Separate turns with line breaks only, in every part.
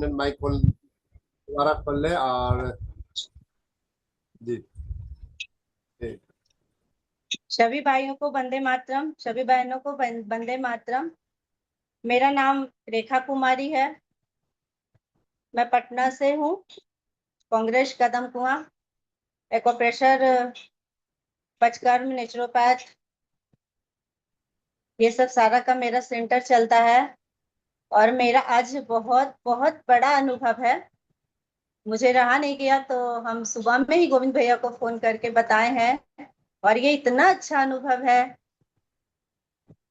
Minute mike खोल दोबारा खोल ले और जी जी।
सभी भाइयों को वंदे मातरम, सभी बहनों को वंदे मातरम। मेरा नाम रेखा कुमारी है। मैं पटना से हूँ। कांग्रेस कदम कुआं एक्वाप्रेशर पंचकर्म नेचुरोपैथ ये सब सारा का मेरा सेंटर चलता है। और मेरा आज बहुत बहुत बड़ा अनुभव है। मुझे रहा नहीं गया तो हम सुबह में ही गोविंद भैया को फोन करके बताए हैं। और ये इतना अच्छा अनुभव है,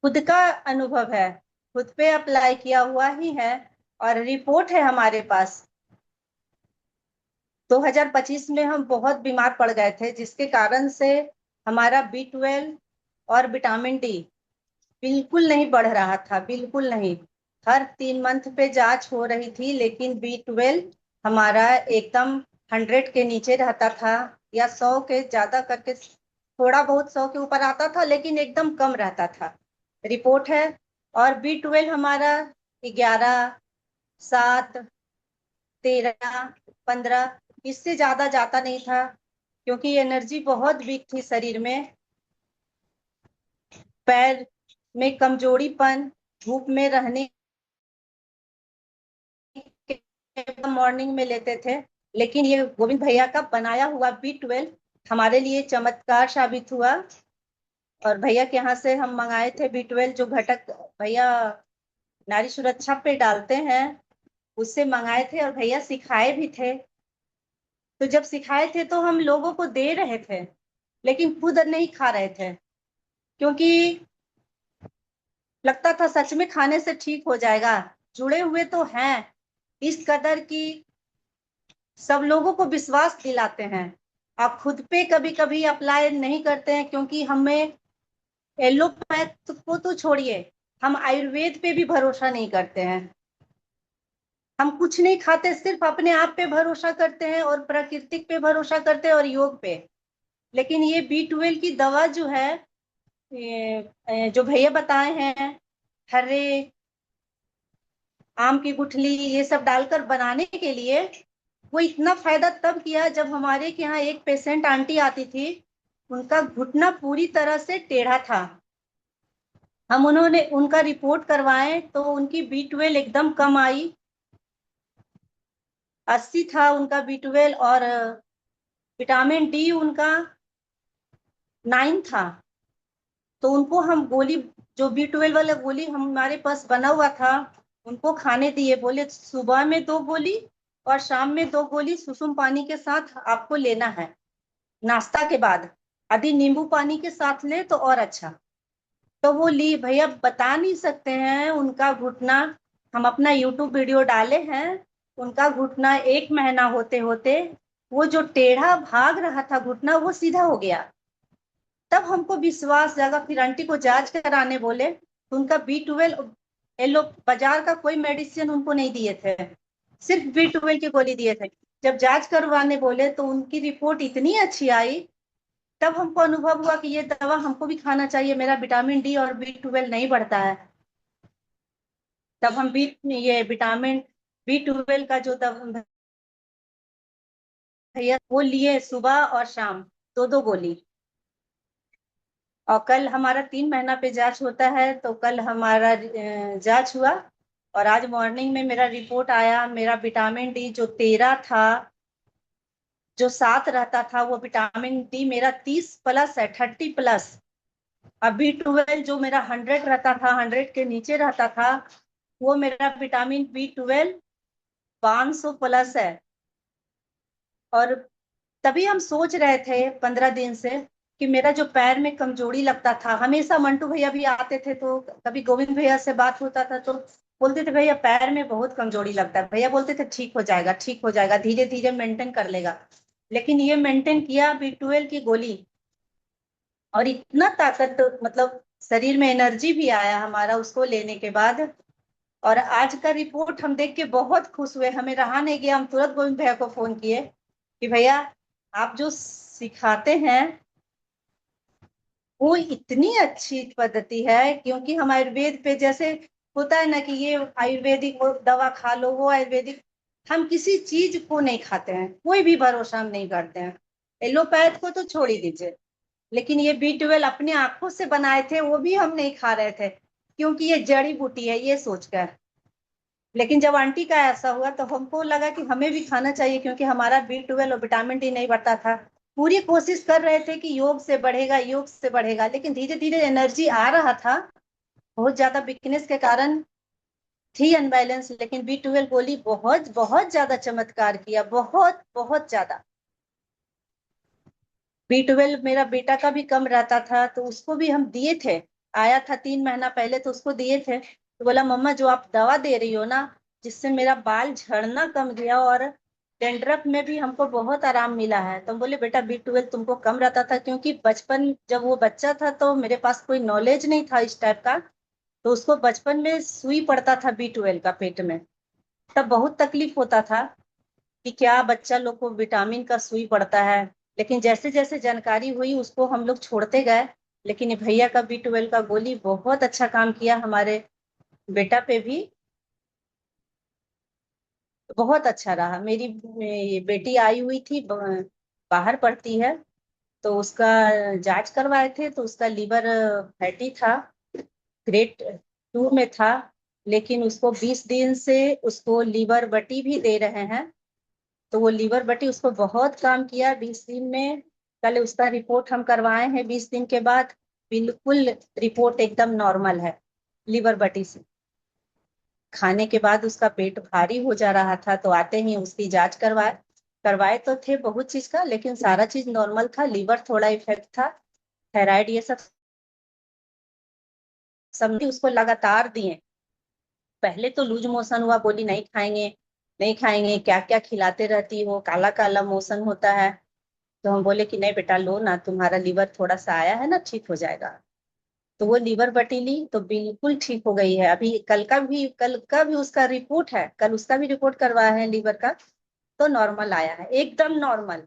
खुद का अनुभव है, खुद पे अप्लाई किया हुआ ही है और रिपोर्ट है हमारे पास। 2025 में हम बहुत बीमार पड़ गए थे, जिसके कारण से हमारा B12 और विटामिन डी बिल्कुल नहीं बढ़ रहा था, बिल्कुल नहीं। हर 3 मंथ पे जांच हो रही थी, लेकिन B12 हमारा एकदम 100 के नीचे रहता था, या 100 के ज्यादा करके थोड़ा बहुत 100 के ऊपर आता था, लेकिन एकदम कम रहता था। रिपोर्ट है। और B12 हमारा 11, 7, 13, 15 इससे ज्यादा जाता नहीं था, क्योंकि एनर्जी बहुत वीक थी शरीर में। पैर में कमजोरीपन, धूप में रहने मॉर्निंग में लेते थे। लेकिन ये गोविंद भैया का बनाया हुआ B12 हमारे लिए चमत्कार साबित हुआ। और भैया के यहाँ से हम मंगाए थे B12, जो घटक भैया नारी सुरक्षा पे डालते हैं, उससे मंगाए थे। और भैया सिखाए भी थे। तो जब सिखाए थे तो हम लोगों को दे रहे थे, लेकिन खुद नहीं खा रहे थे, क्योंकि लगता था सच में खाने से ठीक हो जाएगा। जुड़े हुए तो हैं इस कदर की, सब लोगों को विश्वास दिलाते हैं। आप खुद पे कभी कभी अप्लाई नहीं करते हैं, क्योंकि हमें एलोपैथ को तो छोड़िए, हम आयुर्वेद पे भी भरोसा नहीं करते हैं। हम कुछ नहीं खाते, सिर्फ अपने आप पे भरोसा करते हैं और प्राकृतिक पे भरोसा करते हैं और योग पे। लेकिन ये B12 की दवा जो है, जो भैया बताए हैं, हरे आम की गुठली ये सब डालकर बनाने के लिए, वो इतना फायदा तब किया जब हमारे के यहाँ एक पेशेंट आंटी आती थी। उनका घुटना पूरी तरह से टेढ़ा था। हम उन्होंने उनका रिपोर्ट करवाए तो उनकी B12 एकदम कम आई। 80 था उनका B12, और विटामिन डी उनका 9 था। तो उनको हम गोली, जो B12 वाला गोली हमारे पास बना हुआ था, उनको खाने दिए। बोले सुबह में 2 गोली और शाम में 2 गोली सुसुम पानी के साथ आपको लेना है, नाश्ता के बाद। यदि नींबू पानी के साथ ले तो और अच्छा। तो वो ली। भैया बता नहीं सकते हैं उनका घुटना, हम अपना YouTube वीडियो डाले हैं। उनका घुटना 1 महीना होते होते वो जो टेढ़ा भाग रहा था घुटना, वो सीधा हो गया। तब हमको विश्वास जागा। फिर आंटी को जांच कराने बोले तो उनका B12, एलो बाजार का कोई मेडिसिन उनको नहीं दिए थे, सिर्फ B12 की गोली दिए थे। जब जांच करवाने बोले तो उनकी रिपोर्ट इतनी अच्छी आई, तब हमको अनुभव हुआ कि ये दवा हमको भी खाना चाहिए। मेरा विटामिन डी और B12 नहीं बढ़ता है। तब हम ये विटामिन B12 का जो भैया वो लिए सुबह और शाम 2-2 गोली। और कल हमारा 3 महीना पे जांच होता है, तो कल हमारा जांच हुआ। और आज मॉर्निंग में मेरा रिपोर्ट आया। मेरा विटामिन डी जो 13 था, जो 7 रहता था, वो विटामिन डी मेरा 30+ है, 30+। अब B12 जो मेरा 100 रहता था, 100 के नीचे रहता था, वो मेरा विटामिन B12 500+ है। और तभी हम सोच रहे थे 15 दिन से कि मेरा जो पैर में कमजोरी लगता था, हमेशा मंटू भैया भी आते थे तो कभी गोविंद भैया से बात होता था तो बोलते थे भैया पैर में बहुत कमजोरी लगता है। भैया बोलते थे ठीक हो जाएगा, ठीक हो जाएगा, धीरे धीरे मेंटेन कर लेगा। लेकिन ये मेंटेन किया B12 की गोली, और इतना ताकत, मतलब शरीर में एनर्जी भी आया हमारा उसको लेने के बाद। और आज का रिपोर्ट हम देख के बहुत खुश हुए। हमें रहा नहीं गया, हम तुरंत गोविंद भैया को फोन किए कि भैया आप जो सिखाते हैं वो इतनी अच्छी पद्धति है। क्योंकि हम आयुर्वेद पे जैसे होता है ना कि ये आयुर्वेदिक वो दवा खा लो, वो आयुर्वेदिक, हम किसी चीज को नहीं खाते हैं, कोई भी भरोसा हम नहीं करते हैं। एलोपैथ को तो छोड़ ही दीजिए, लेकिन ये B12 अपनी आंखों से बनाए थे वो भी हम नहीं खा रहे थे, क्योंकि ये जड़ी बूटी है ये सोचकर। लेकिन जब आंटी का ऐसा हुआ तो हमको लगा कि हमें भी खाना चाहिए, क्योंकि हमारा B12 और विटामिन डी नहीं बढ़ता था। पूरी कोशिश कर रहे थे कि योग से बढ़ेगा, योग से बढ़ेगा, लेकिन धीरे धीरे एनर्जी आ रहा था। बहुत ज्यादा वीकनेस के कारण थी अनबैलेंस, लेकिन B12 गोली बहुत बहुत ज्यादा चमत्कार किया, बहुत बहुत ज्यादा। B12 मेरा बेटा का भी कम रहता था, तो उसको भी हम दिए थे। आया था 3 महीना पहले तो उसको दिए थे, तो बोला मम्मा जो आप दवा दे रही हो ना, जिससे मेरा बाल झड़ना कम गया और डेंड्रफ में भी हमको बहुत आराम मिला है। तो हम बोले बेटा B12 तुमको कम रहता था, क्योंकि बचपन जब वो बच्चा था तो मेरे पास कोई नॉलेज नहीं था इस टाइप का, तो उसको बचपन में सुई पड़ता था B12 का पेट में। तब बहुत तकलीफ होता था कि क्या बच्चा लोग को विटामिन का सुई पड़ता है। लेकिन जैसे जैसे जानकारी हुई उसको हम लोग छोड़ते गए। लेकिन ये भैया का B12 का गोली बहुत अच्छा काम किया हमारे बेटा पे भी, बहुत अच्छा रहा। मेरी ये बेटी आई हुई थी, बाहर पढ़ती है, तो उसका जांच करवाए थे तो उसका लीवर फैटी था, ग्रेड 2 में था। लेकिन उसको 20 दिन से उसको लीवर बटी भी दे रहे हैं, तो वो लीवर बटी उसको बहुत काम किया 20 दिन में। कल उसका रिपोर्ट हम करवाए हैं 20 दिन के बाद, बिल्कुल रिपोर्ट एकदम नॉर्मल है। लीवर बटी से खाने के बाद उसका पेट भारी हो जा रहा था, तो आते ही उसकी जांच करवाए। करवाए तो थे बहुत चीज का, लेकिन सारा चीज नॉर्मल था, लीवर थोड़ा इफेक्ट था, थायराइड ये सब समझी उसको लगातार दिए। पहले तो लूज मोशन हुआ, बोली नहीं खाएंगे नहीं खाएंगे, क्या क्या खिलाते रहती हो, काला काला मोशन होता है। तो हम बोले कि नहीं बेटा लो ना, तुम्हारा लीवर थोड़ा सा आया है ना, ठीक हो जाएगा। तो वो लीवर बटी ली तो बिल्कुल ठीक हो गई है। अभी कल का भी उसका रिपोर्ट है, कल उसका भी रिपोर्ट करवाया है लीवर का, तो नॉर्मल आया है, एकदम नॉर्मल।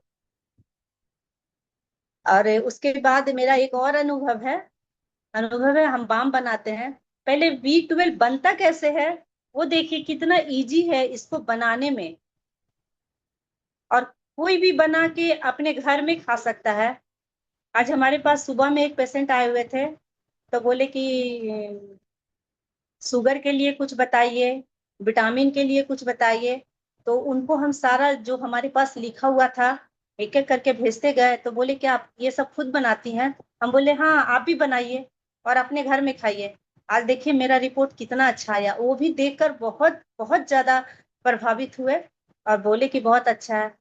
और उसके बाद मेरा एक और अनुभव है, हम बाम बनाते हैं। पहले B12 बनता कैसे है, वो देखिए कितना इजी है इसको बनाने में, और कोई भी बना के अपने घर में खा सकता है। आज हमारे पास सुबह में एक पेशेंट आए हुए थे, तो बोले कि शुगर के लिए कुछ बताइए, विटामिन के लिए कुछ बताइए। तो उनको हम सारा जो हमारे पास लिखा हुआ था एक एक करके भेजते गए। तो बोले कि आप ये सब खुद बनाती हैं। हम बोले हाँ आप भी बनाइए और अपने घर में खाइए। आज देखिए मेरा रिपोर्ट कितना अच्छा आया, वो भी देखकर बहुत बहुत ज्यादा प्रभावित हुए और बोले कि बहुत अच्छा है।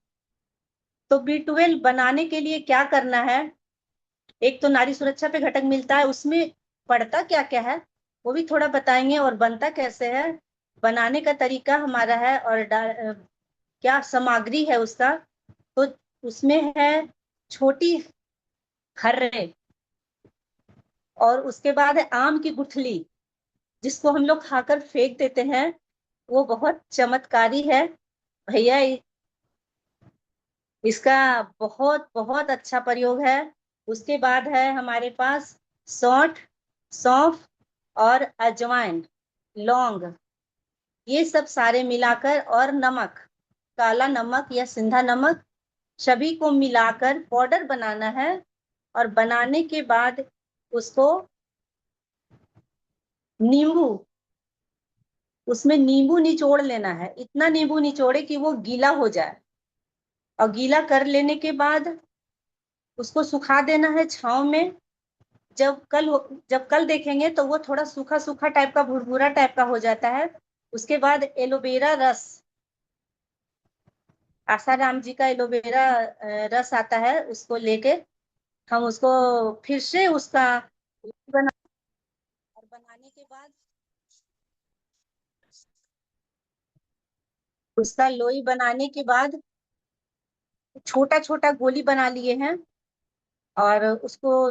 तो B12 बनाने के लिए क्या करना है, एक तो नारी सुरक्षा पे घटक मिलता है, उसमें पढ़ता क्या क्या है वो भी थोड़ा बताएंगे, और बनता कैसे है, बनाने का तरीका हमारा है, और क्या सामग्री है उसका। तो उसमें है छोटी हर्रे, और उसके बाद है आम की गुठली, जिसको हम लोग खाकर फेंक देते हैं, वो बहुत चमत्कारी है भैया। इसका बहुत बहुत अच्छा प्रयोग है। उसके बाद है हमारे पास सौंठ, सौंफ और अजवाइन, लौंग, ये सब सारे मिलाकर, और नमक, काला नमक या सिंधा नमक, सभी को मिलाकर पाउडर बनाना है। और बनाने के बाद उसको नींबू, उसमें नींबू निचोड़ लेना है, इतना नींबू निचोड़े कि वो गीला हो जाए। और गीला कर लेने के बाद उसको सुखा देना है छांव में। जब कल देखेंगे तो वो थोड़ा सूखा सूखा टाइप का, भुरभुरा टाइप का हो जाता है। उसके बाद एलोवेरा रस, आसाराम जी का एलोवेरा रस आता है, उसको लेके हम उसको फिर से उसका बना, और बनाने के बाद उसका लोई बनाने के बाद छोटा छोटा गोली बना लिए हैं, और उसको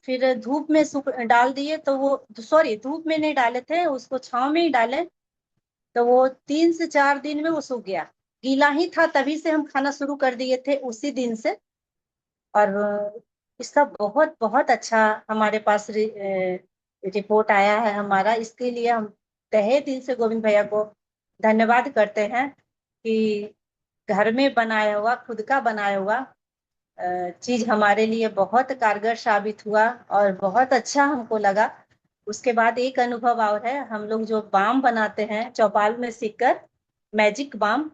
फिर धूप में सुख डाल दिए, तो वो, सॉरी धूप में नहीं डाले थे, उसको छांव में ही डाले। तो वो 3 से 4 दिन में वो सूख गया, गीला ही था, तभी से हम खाना शुरू कर दिए थे उसी दिन से। और इसका बहुत बहुत अच्छा हमारे पास रिपोर्ट आया है हमारा। इसके लिए हम तहे दिल से गोविंद भैया को धन्यवाद करते हैं। कि घर में बनाया हुआ, खुद का बनाया हुआ चीज हमारे लिए बहुत कारगर साबित हुआ और बहुत अच्छा हमको लगा। उसके बाद एक अनुभव और है, हम लोग जो बाम बनाते हैं चौपाल में सीखकर, मैजिक बाम,